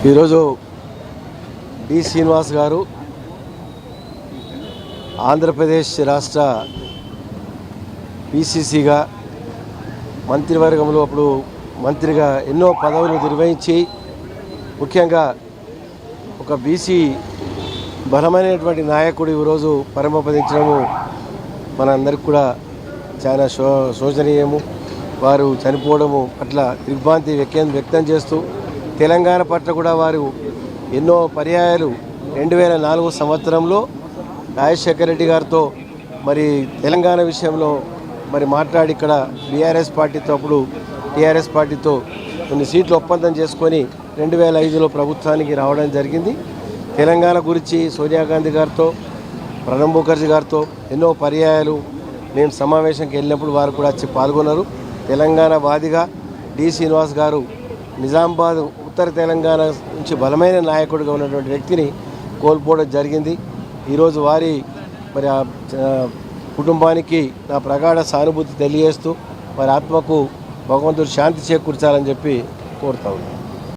ఈరోజు డి శ్రీనివాస్ గారు ఆంధ్రప్రదేశ్ రాష్ట్ర పిసిసిగా మంత్రివర్గంలో అప్పుడు మంత్రిగా ఎన్నో పదవులు నిర్వహించి ముఖ్యంగా ఒక బీసీ బలమైనటువంటి నాయకుడు ఈరోజు పరమపదించడము మనందరికి కూడా చాలా శోచనీయము. వారు చనిపోవడము పట్ల దిగ్భ్రాంతి వ్యక్తం చేస్తూ తెలంగాణ పట్ల కూడా వారు ఎన్నో పర్యాయాలు 2004 సంవత్సరంలో రాజశేఖర రెడ్డి గారితో మరి తెలంగాణ విషయంలో మరి మాట్లాడి ఇక్కడ బీఆర్ఎస్ పార్టీతో అప్పుడు టీఆర్ఎస్ పార్టీతో కొన్ని సీట్లు ఒప్పందం చేసుకొని 2005లో ప్రభుత్వానికి రావడం జరిగింది. తెలంగాణ గురించి సోనియా గాంధీ గారితో ప్రణబ్ ముఖర్జీ గారితో ఎన్నో పర్యాయాలు మేము సమావేశంకి వెళ్ళినప్పుడు వారు కూడా వచ్చి పాల్గొన్నారు. తెలంగాణ వాదిగా డి శ్రీనివాస్ గారు నిజామాబాద్ ఉత్తర తెలంగాణ నుంచి బలమైన నాయకుడిగా ఉన్నటువంటి వ్యక్తిని కోల్పోవడం జరిగింది. ఈరోజు వారి మరి కుటుంబానికి నా ప్రగాఢ సానుభూతి తెలియజేస్తూ వారి ఆత్మకు భగవంతుడు శాంతి చేకూర్చాలని చెప్పి కోరుతా ఉన్నాను.